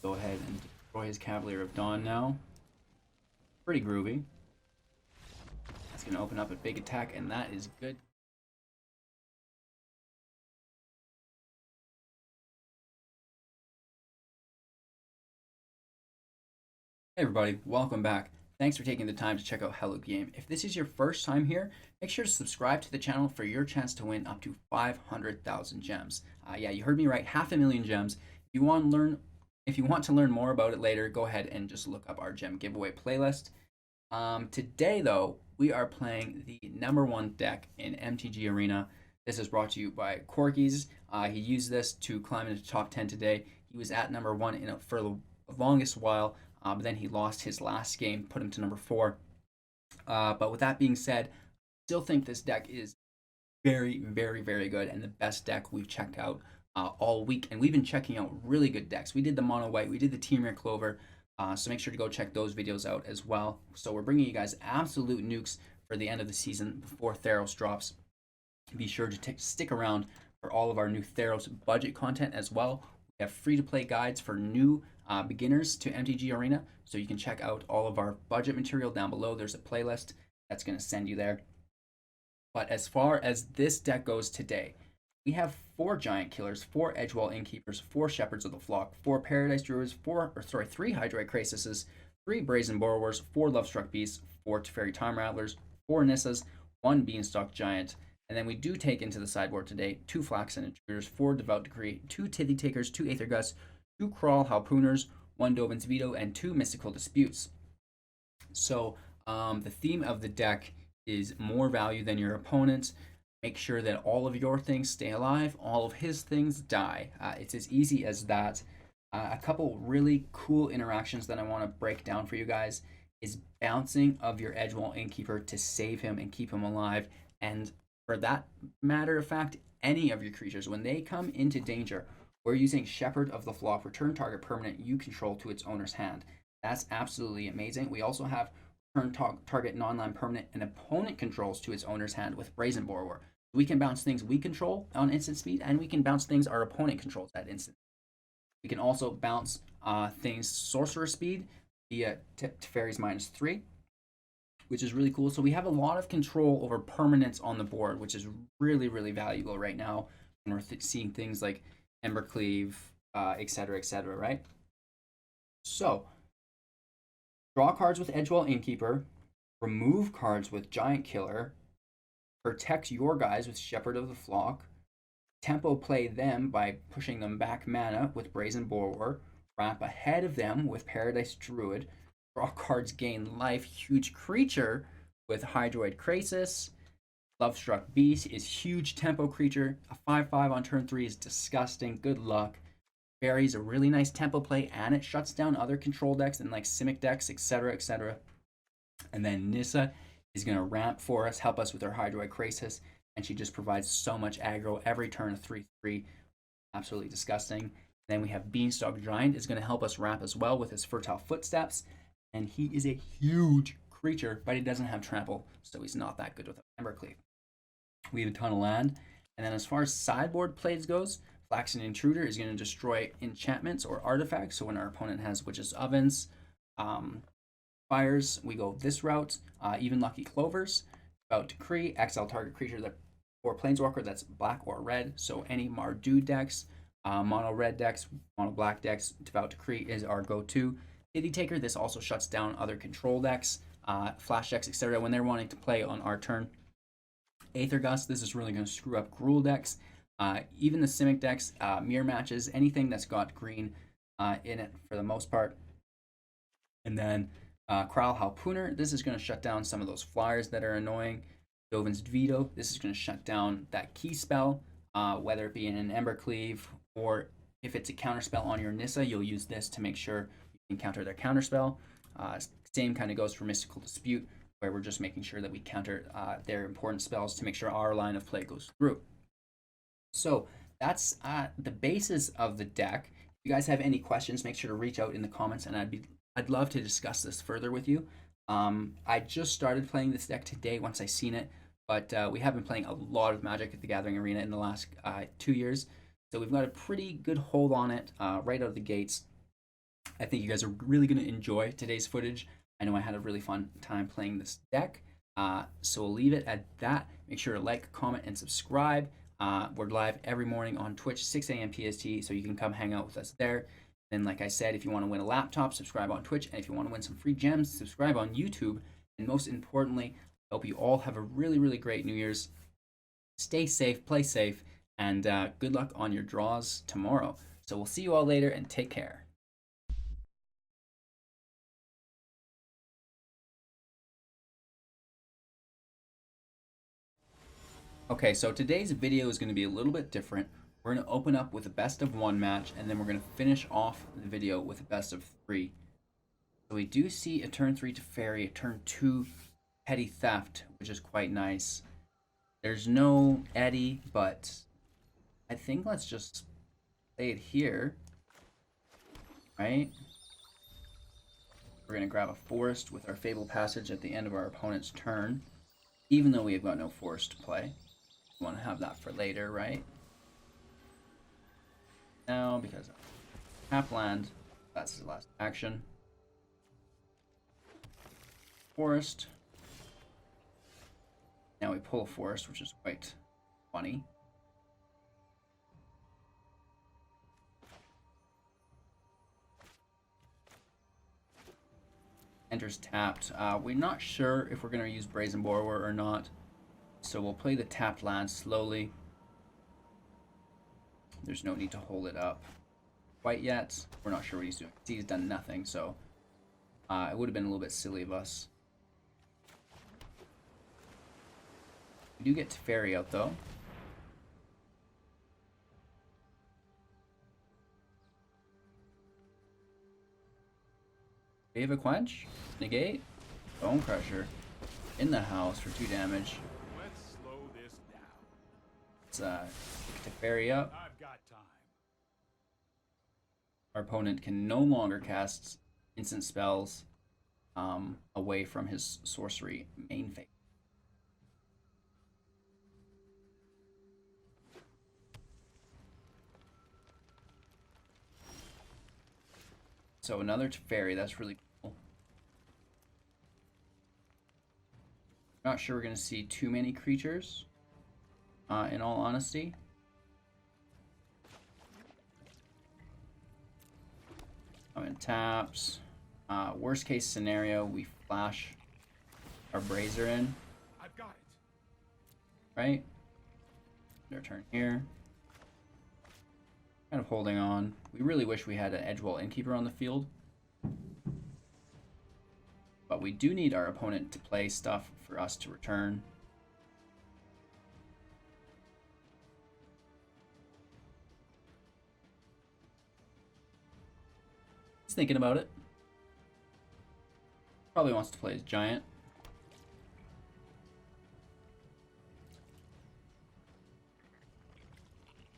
Go ahead and destroy his Cavalier of Dawn now. Pretty groovy. That's going to open up a big attack, and that is good. Hey everybody, welcome back. Thanks for taking the time to check out Hello Game. If this is your first time here, make sure to subscribe to the channel for your chance to win up to 500,000 gems. Yeah, you heard me right, 500,000 gems. If you want to learn more about it later, go ahead and just look up our gem giveaway playlist. Today though, we are playing the #1 deck in MTG Arena. This is brought to you by Crokeyz. He used this to climb into top 10 today. He was at #1 for the longest while. But then he lost his last game, put him to #4. But with that being said, still think this deck is very, very, very good and the best deck we've checked out all week. And we've been checking out really good decks. We did the Mono White, we did the Temur Clover, so make sure to go check those videos out as well. So we're bringing you guys absolute nukes for the end of the season before Theros drops. Be sure to stick around for all of our new Theros budget content as well. We have free-to-play guides for new beginners to MTG Arena, so you can check out all of our budget material down below. There's a playlist that's going to send you there. But as far as this deck goes today, we have 4 Giant Killers, 4 Edgewall Innkeepers, 4 Shepherds of the Flock, 4 Paradise Druids, 3 Hydroid Crasises, 3 Brazen Borrowers, 4 Lovestruck Beasts, 4 Teferi Time Rattlers, 4 Nissas, 1 Beanstalk Giant, and then we do take into the sideboard today 2 Flaxen Intruders, 4 Devout Decree, 2 Tithy Takers, 2 Aether Gusts, 2 Crawl Harpooners, 1 Dovin's Veto, and 2 Mystical Disputes. So the theme of the deck is more value than your opponent. Make sure that all of your things stay alive, all of his things die. It's as easy as that. A couple really cool interactions that I want to break down for you guys is bouncing of your Edgewall Innkeeper to save him and keep him alive. And for that matter of fact, any of your creatures, when they come into danger, we're using Shepherd of the Flock, return target permanent you control to its owner's hand. That's absolutely amazing. We also have return target non-land permanent and opponent controls to its owner's hand with Brazen Borrower. We can bounce things we control on instant speed, and we can bounce things our opponent controls at instant. We can also bounce things sorcerer speed via Teferi's -3, which is really cool. So we have a lot of control over permanents on the board, which is really, really valuable right now when we're seeing things like Embercleave, etc., etc., right? So, draw cards with Edgewall Innkeeper, remove cards with Giant Killer, protect your guys with Shepherd of the Flock, tempo play them by pushing them back mana with Brazen Borrower, ramp ahead of them with Paradise Druid, draw cards gain life, huge creature with Hydroid Crasis. Lovestruck Beast is huge tempo creature. A 5/5 on turn 3 is disgusting. Good luck. Fairy's a really nice tempo play, and it shuts down other control decks and like Simic decks, etc., etc. And then Nissa is going to ramp for us, help us with our Hydroid Crasis, and she just provides so much aggro every turn. 3/3, absolutely disgusting. And then we have Beanstalk Giant is going to help us ramp as well with his Fertile Footsteps, and he is a huge creature, but he doesn't have trample, so he's not that good with Embercleave. We have a ton of land. And then as far as sideboard plays goes, Flaxen Intruder is going to destroy enchantments or artifacts. So when our opponent has Witch's Ovens, Fires, we go this route. Even Lucky Clovers, Devout Decree, exile target creature that or Planeswalker that's black or red. So any Mardu decks, mono red decks, mono black decks, Devout Decree is our go-to. Tithy Taker, this also shuts down other control decks, flash decks, etc. when they're wanting to play on our turn. Aether Gust, this is really going to screw up Gruul decks, even the Simic decks, mirror matches, anything that's got green in it for the most part. And then Crawl Harpooner, this is going to shut down some of those flyers that are annoying. Dovin's Veto, this is going to shut down that key spell, whether it be in an Embercleave or if it's a counterspell on your Nissa, you'll use this to make sure you can counter their counterspell. Same kind of goes for Mystical Dispute, where we're just making sure that we counter their important spells to make sure our line of play goes through. So that's the basis of the deck. If you guys have any questions, make sure to reach out in the comments, and I'd love to discuss this further with you. I just started playing this deck today once I seen it, but we have been playing a lot of Magic at the Gathering Arena in the last 2 years, so we've got a pretty good hold on it right out of the gates. I think you guys are really going to enjoy today's footage. I know I had a really fun time playing this deck. So we'll leave it at that. Make sure to like, comment, and subscribe. We're live every morning on Twitch, 6 a.m. PST, so you can come hang out with us there. And like I said, if you want to win a laptop, subscribe on Twitch. And if you want to win some free gems, subscribe on YouTube. And most importantly, I hope you all have a really, really great New Year's. Stay safe, play safe, and good luck on your draws tomorrow. So we'll see you all later, and take care. Okay, so today's video is going to be a little bit different. We're going to open up with a best of 1 match, and then we're going to finish off the video with a best of 3. So we do see a turn 3 Teferi, a turn 2 Petty Theft, which is quite nice. There's no Eddie, but I think let's just play it here, right? We're going to grab a forest with our Fable Passage at the end of our opponent's turn, even though we have got no forest to play. We want to have that for later, right? Now, because of tap land, that's his last action. Forest. Now we pull a forest, which is quite funny. Enters tapped. We're not sure if we're going to use Brazen Borrower or not, so we'll play the tapped land slowly. There's no need to hold it up quite yet. We're not sure what he's doing. He's done nothing, so it would have been a little bit silly of us. We do get Teferi out, though. Wave a Quench, negate, Bone Crusher in the house for 2 damage. Let's slow this down. Let's pick Teferi up. I've got time. Our opponent can no longer cast instant spells away from his sorcery main phase. So another Teferi, that's really cool. Not sure we're going to see too many creatures, in all honesty. I'm in taps. Worst case scenario, we flash our Brazier in. I've got it. Right? Their turn here. Kind of holding on. We really wish we had an Edgewall Innkeeper on the field. But we do need our opponent to play stuff for us to return. He's thinking about it. Probably wants to play his Giant.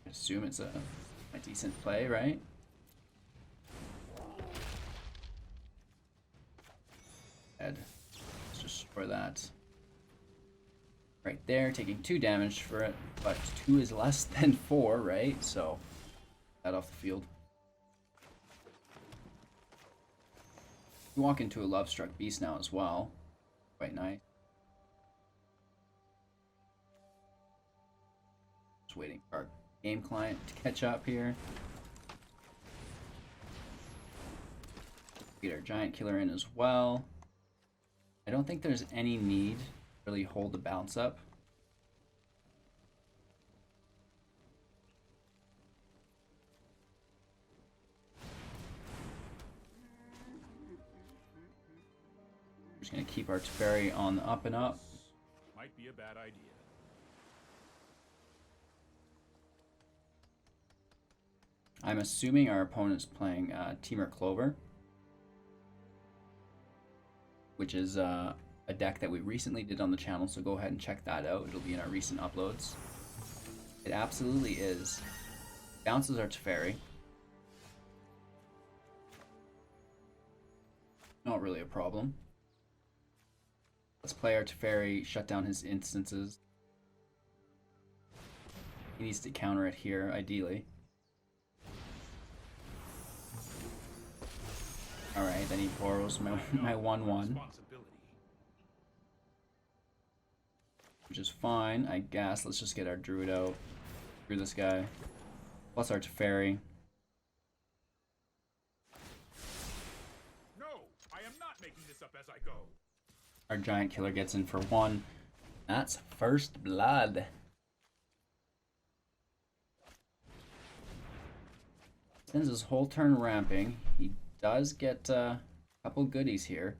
I assume it's a decent play, right? Let's destroy that. Right there, taking 2 damage for it, but 2 is less than 4, right? So, that off the field. We walk into a Lovestruck Beast now as well. Quite nice. Just waiting for our game client to catch up here. Get our Giant Killer in as well. I don't think there's any need to really hold the bounce up. Just gonna keep our Teferi on the up and up. Might be a bad idea. I'm assuming our opponent's playing Temur Clover, which is a deck that we recently did on the channel, so go ahead and check that out. It'll be in our recent uploads. It absolutely is. Bounces our Teferi. Not really a problem. Let's play our Teferi, shut down his instances. He needs to counter it here, ideally. Alright, then he borrows my 1/1. Which is fine, I guess. Let's just get our Druid out. Through this guy. Plus our Teferi. No, I am not making this up as I go. Our Giant Killer gets in for 1. That's first blood. Spends his whole turn ramping. He does get a couple goodies here.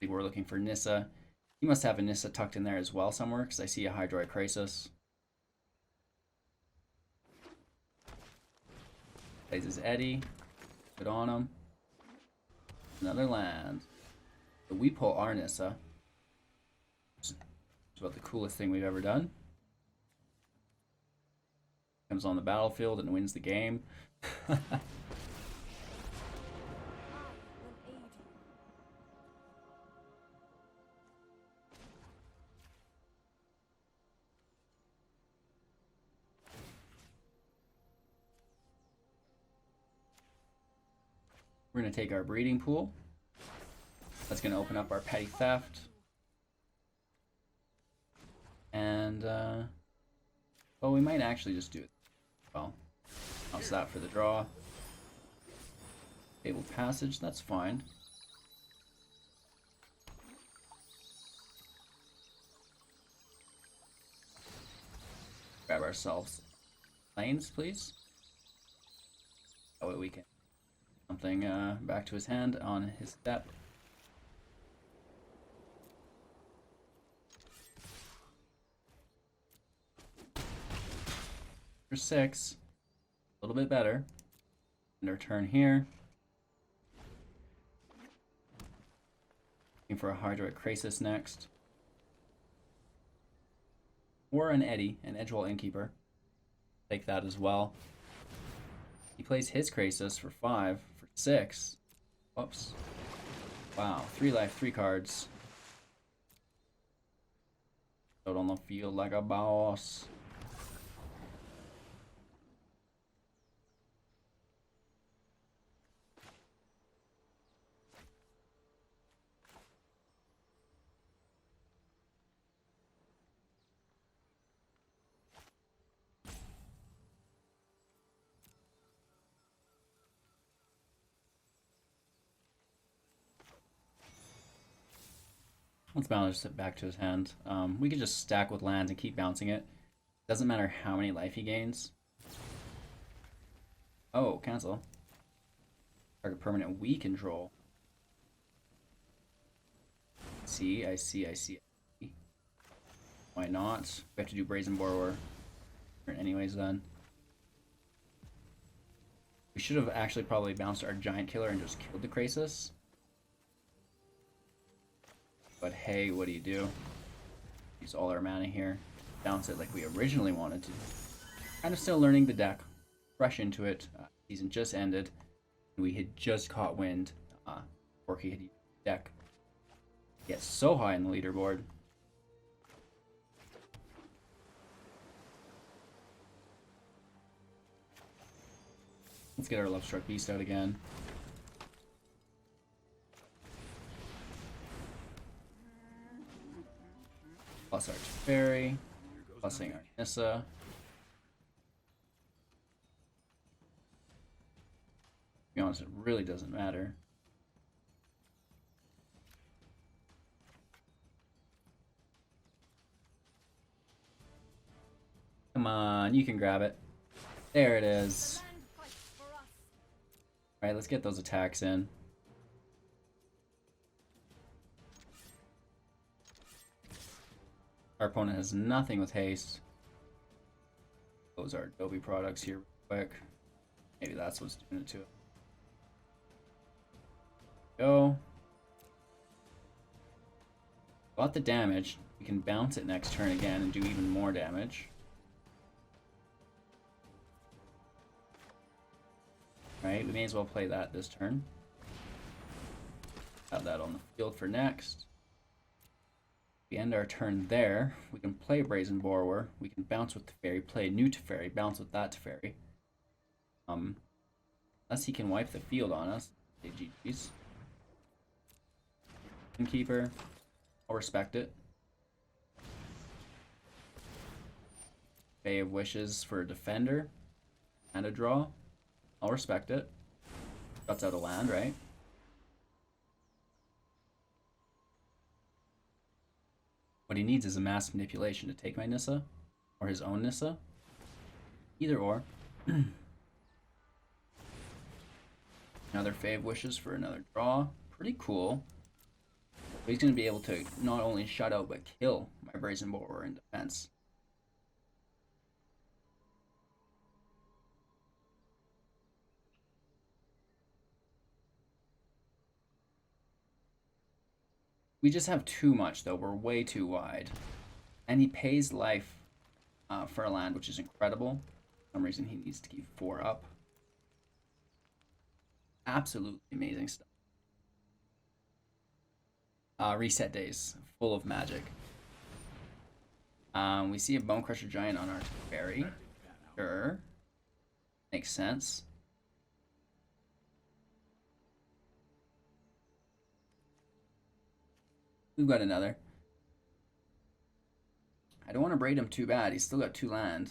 We're looking for Nissa. He must have a Nissa tucked in there as well somewhere, because I see a Hydroid Crisis. Plays his Eddy. Good on him. Another land. So we pull our Nissa. It's about the coolest thing we've ever done. Comes on the battlefield and wins the game. We're going to take our breeding pool. That's going to open up our petty theft. And, well, we might actually just do it. Well, how's that for the draw? Table passage, that's fine. Grab ourselves lanes, please. That way we can something back to his hand on his step. For 6, a little bit better. And our turn here. Looking for a Hydroid Crisis next. Or an Eddy, an Edgewall Innkeeper. Take that as well. He plays his Crisis for 5, for 6. Whoops. Wow, 3 life, 3 cards. Out on the field like a boss. Let's bounce it back to his hand. We could just stack with lands and keep bouncing it. Doesn't matter how many life he gains. Oh, cancel. Target permanent we control. I see. Why not? We have to do Brazen Borrower. Anyways then. We should have actually probably bounced our Giant Killer and just killed the Crisis. But hey, what do you do? Use all our mana here. Bounce it like we originally wanted to. Kind of still learning the deck. Fresh into it. Season just ended. We had just caught wind. Crokeyz had used the deck. Get so high in the leaderboard. Let's get our Lovestruck Beast out again. Plus our Teferi, plusing our Nissa. To be honest, it really doesn't matter. Come on, you can grab it. There it is. Alright, let's get those attacks in. Our opponent has nothing with haste. Those are Adobe products here real quick. Maybe that's what's doing it to it. Go. Got the damage. We can bounce it next turn again and do even more damage. Right, we may as well play that this turn. Have that on the field for next. We end our turn there. We can play Brazen Borrower. We can bounce with Teferi, play a new Teferi, bounce with that Teferi. Unless he can wipe the field on us. Okay, GG's. Innkeeper. I'll respect it. Bay of Wishes for a defender. And a draw. I'll respect it. Shuts out a land, right? What he needs is a mass manipulation to take my Nissa. Or his own Nissa. Either or. Another Fave Wishes for another draw. Pretty cool. But he's going to be able to not only shut out but kill my Brazen Borrower in defense. We just have too much though. We're way too wide. And he pays life for a land, which is incredible. For some reason he needs to keep 4 up. Absolutely amazing stuff. Reset days, full of magic. We see a Bonecrusher Giant on our Teferi. Sure. Makes sense. We've got another. I don't want to braid him too bad. He's still got 2 land.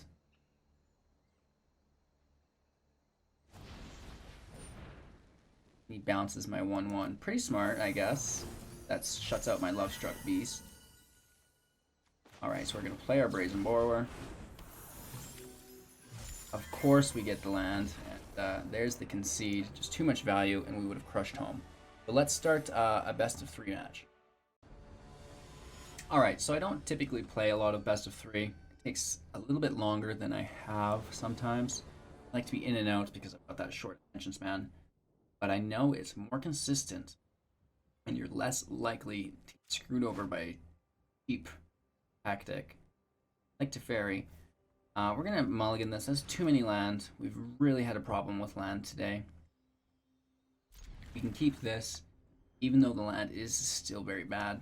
He bounces my 1/1. Pretty smart, I guess. That shuts out my Lovestruck Beast. Alright, so we're going to play our Brazen Borrower. Of course we get the land. And there's the concede. Just too much value, and we would have crushed home. But let's start a best of 3 match. Alright, so I don't typically play a lot of best of 3. It takes a little bit longer than I have sometimes. I like to be in and out because I've got that short attention span. But I know it's more consistent and you're less likely to get screwed over by cheap tactic like Teferi. We're going to mulligan this. That's too many land. We've really had a problem with land today. We can keep this, even though the land is still very bad.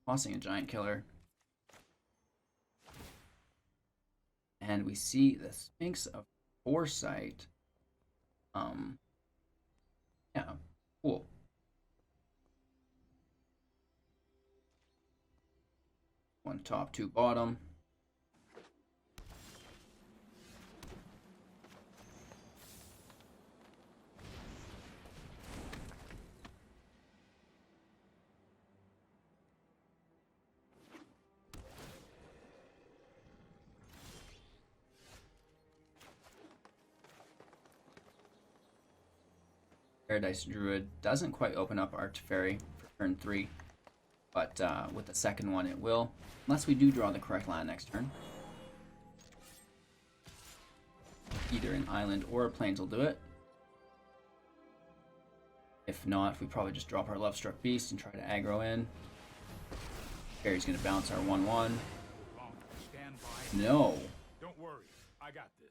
Tossing a Giant Killer. And we see the Sphinx of Foresight. Yeah, cool. One top, 2 bottom. Paradise Druid doesn't quite open up our Teferi for turn 3, but with the second one it will, unless we do draw the correct land next turn. Either an island or a plains will do it. If not, we probably just drop our Lovestruck Beast and try to aggro in. Teferi's going to bounce our 1/1. No. Don't worry, I got this.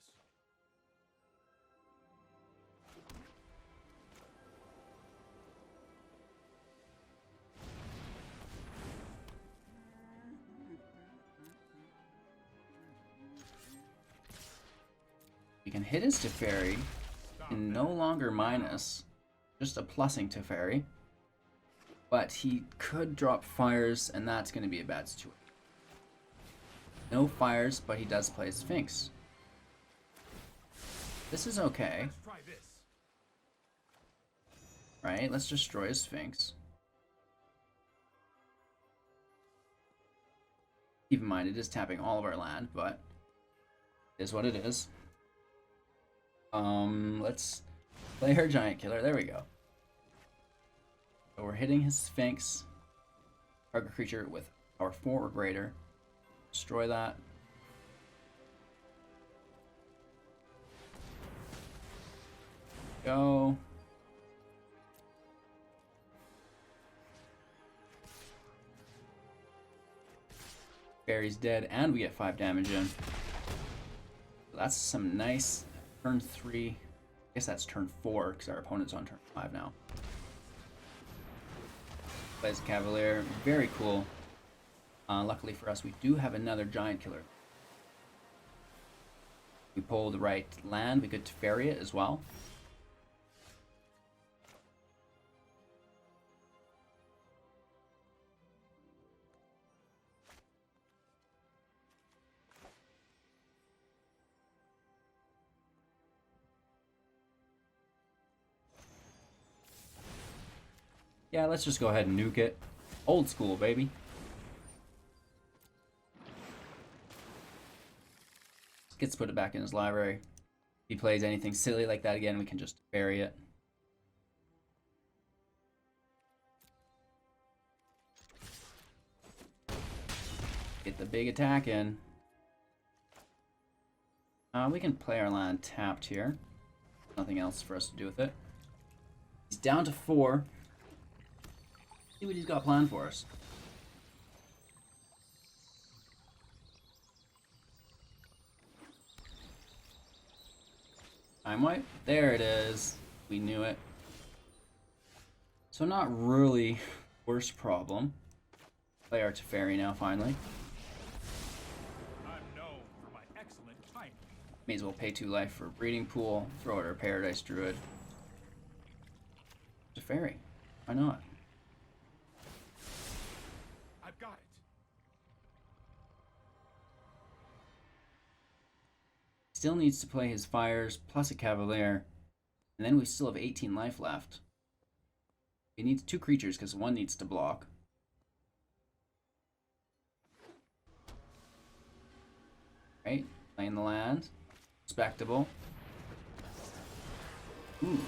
We can hit his Teferi and no longer minus, just a plussing Teferi. But he could drop fires, and that's going to be a bad situation. No fires, but he does play Sphinx. This is okay. Let's try this. Right, let's destroy his Sphinx. Keep in mind, it is tapping all of our land, but it is what it is. Let's play her Giant Killer. There we go. So we're hitting his Sphinx. Target creature with power 4 or greater. Destroy that. Go. Barry's dead, and we get 5 damage in. So that's some nice turn 3. I guess that's turn 4 because our opponent's on turn 5 now. Plays Cavalier, very cool. Luckily for us, we do have another Giant Killer. We pull the right land. We could Teferi it as well. Yeah, let's just go ahead and nuke it. Old school, baby. Gets to put it back in his library. If he plays anything silly like that again, we can just bury it. Get the big attack in. We can play our land tapped here. Nothing else for us to do with it. He's down to 4. See what he's got planned for us. Time wipe. There it is. We knew it. So not really worst problem. Play our Teferi now, finally. I'm known for my excellent timing. May as well pay 2 life for a breeding pool. Throw out our Paradise Druid. Teferi. Why not? I've got it. Still needs to play his fires plus a Cavalier. And then we still have 18 life left. He needs 2 creatures because one needs to block. Right, playing the land. Respectable. Ooh.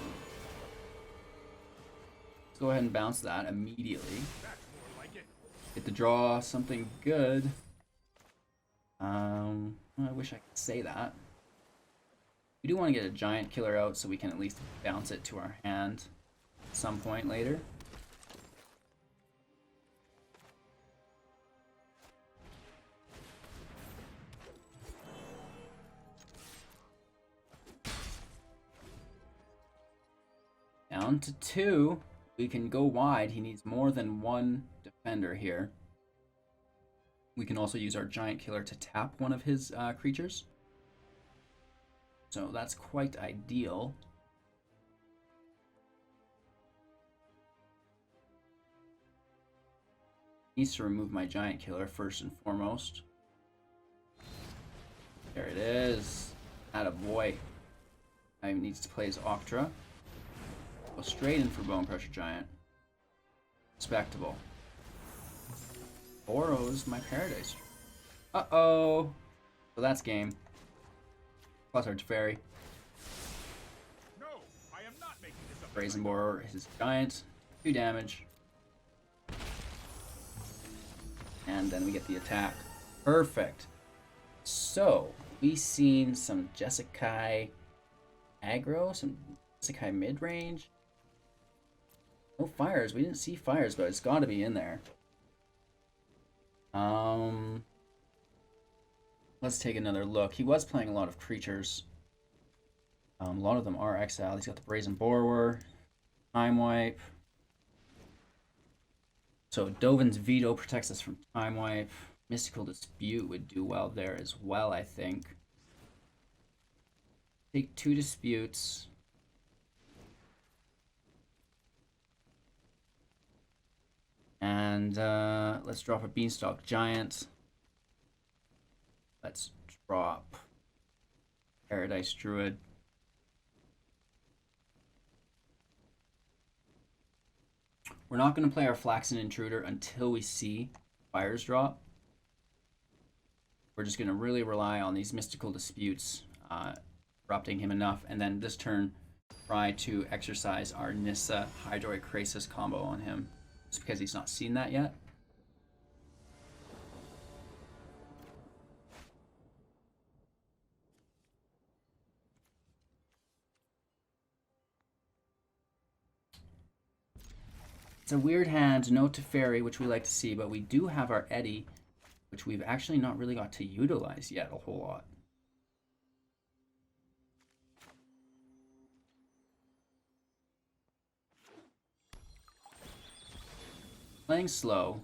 Let's go ahead and bounce that immediately. That's more like it. Get to draw something good. I wish I could say that. We do want to get a giant killer out so we can at least bounce it to our hand at some point later. Down to 2. We can go wide. He needs more than 1 defender here. We can also use our giant killer to tap one of his creatures. So that's quite ideal. Needs to remove my giant killer first and foremost. There it is. Attaboy. Now he needs to play his Octra. Go straight in for Bone Crusher Giant. Respectable. Borrows my Paradise. Uh-oh. So that's game. Plus our Teferi. No, I am not making this up. Brazen Borrower is his giant. 2 damage. And then we get the attack. Perfect. So, we seen some Jeskai aggro, some Jeskai mid-range. No fires. We didn't see fires, but it's got to be in there. Let's take another look. He was playing a lot of creatures. A lot of them are exiled. He's got the Brazen Borrower, Time Wipe. So Dovin's Veto protects us from Time Wipe. Mystical Dispute would do well there as well, I think. Take 2 disputes. And let's drop a Beanstalk Giant. Let's drop Paradise Druid. We're not going to play our Flaxen Intruder until we see fires drop. We're just going to really rely on these Mystical Disputes, corrupting him enough, and then this turn try to exercise our Nissa Hydroid Krasis combo on him. Just because he's not seen that yet. It's a weird hand, no Teferi, which we like to see, but we do have our Eddie, which we've actually not really got to utilize yet a whole lot. Playing slow.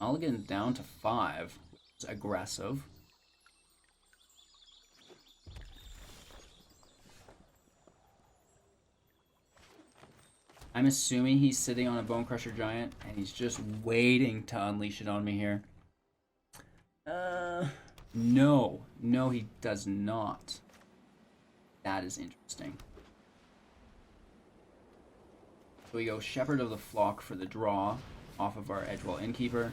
Mulligan down to 5, which is aggressive. I'm assuming he's sitting on a Bone Crusher Giant, and he's just waiting to unleash it on me here. No. No, he does not. That is interesting. So we go Shepherd of the Flock for the draw off of our Edgewall Innkeeper.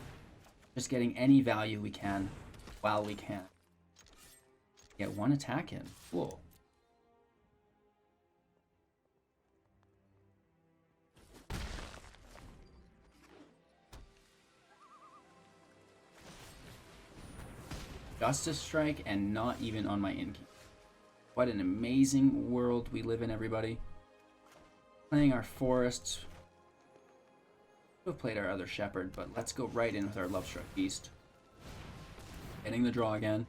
Just getting any value we can while we can. Get one attack in. Cool. Justice Strike and not even on my Innkeeper. What an amazing world we live in, everybody. Playing our forests. We've played our other Shepherd, but let's go right in with our Lovestruck Beast. Getting the draw again.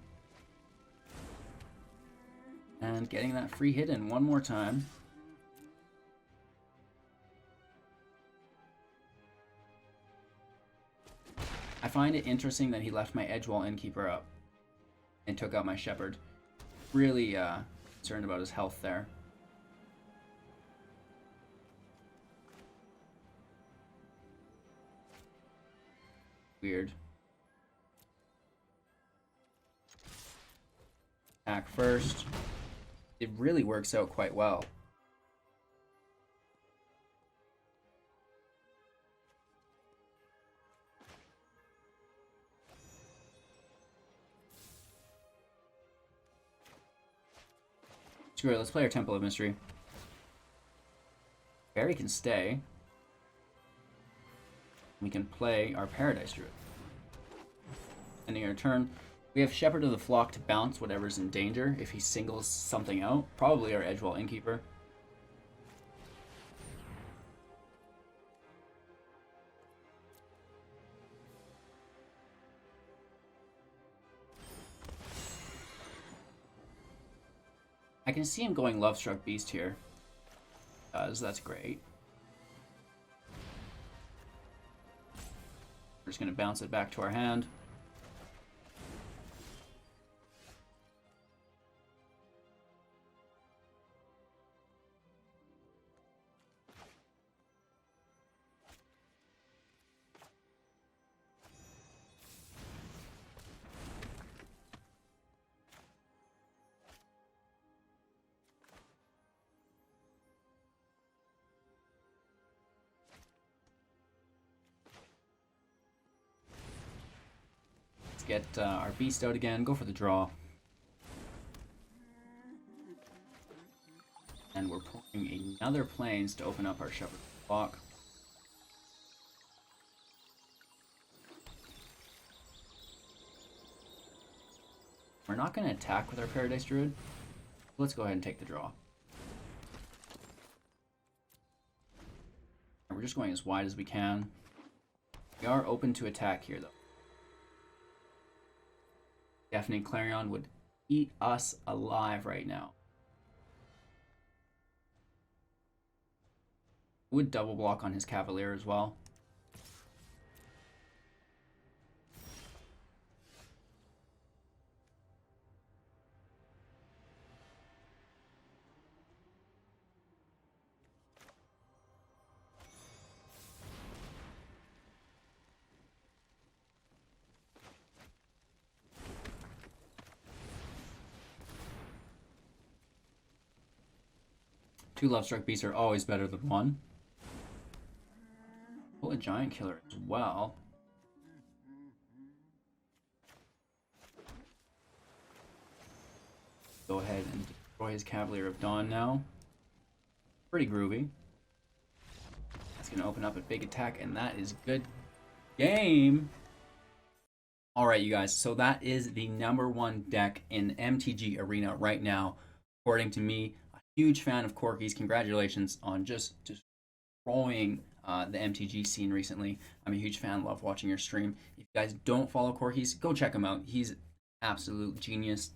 And getting that free hit in one more time. I find it interesting that he left my Edgewall Innkeeper up and took out my Shepherd. Really concerned about his health there. Weird. Attack first. It really works out quite well. Screw it, let's play our Temple of Mystery. Barry can stay. We can play our Paradise Druid. Ending our turn. We have Shepherd of the Flock to bounce whatever's in danger if he singles something out. Probably our Edgewall Innkeeper. I can see him going Lovestruck Beast here. That's great. We're just going to bounce it back to our hand. Get our beast out again, go for the draw. And we're pulling another plains to open up our Shepherd block. We're not going to attack with our Paradise Druid. Let's go ahead and take the draw. And we're just going as wide as we can. We are open to attack here, though. Deafening Clarion would eat us alive right now. Would double block on his Cavalier as well. Two Lovestruck Beasts are always better than one. Pull a Giant Killer as well. Go ahead and destroy his Cavalier of Dawn now. Pretty groovy. That's going to open up a big attack, and that is good game. Alright, you guys, so that is the #1 deck in MTG Arena right now, according to me. Huge fan of Crokeyz. Congratulations on just destroying the MTG scene recently. I'm a huge fan. Love watching your stream. If you guys don't follow Crokeyz, go check him out. He's absolute genius.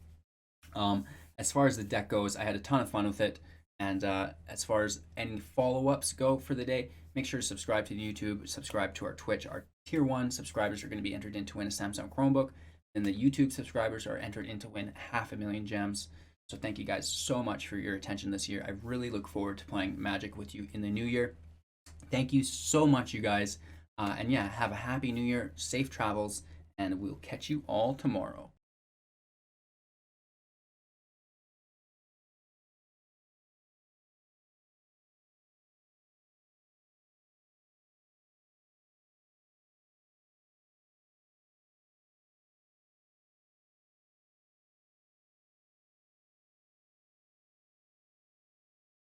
As far as the deck goes, I had a ton of fun with it. And as far as any follow-ups go for the day, make sure to subscribe to the YouTube, subscribe to our Twitch. Our Tier 1 subscribers are going to be entered in to win a Samsung Chromebook. And the YouTube subscribers are entered in to win 500,000 gems. So thank you guys so much for your attention this year. I really look forward to playing Magic with you in the new year. Thank you so much, you guys. And yeah, have a happy new year, safe travels, and we'll catch you all tomorrow.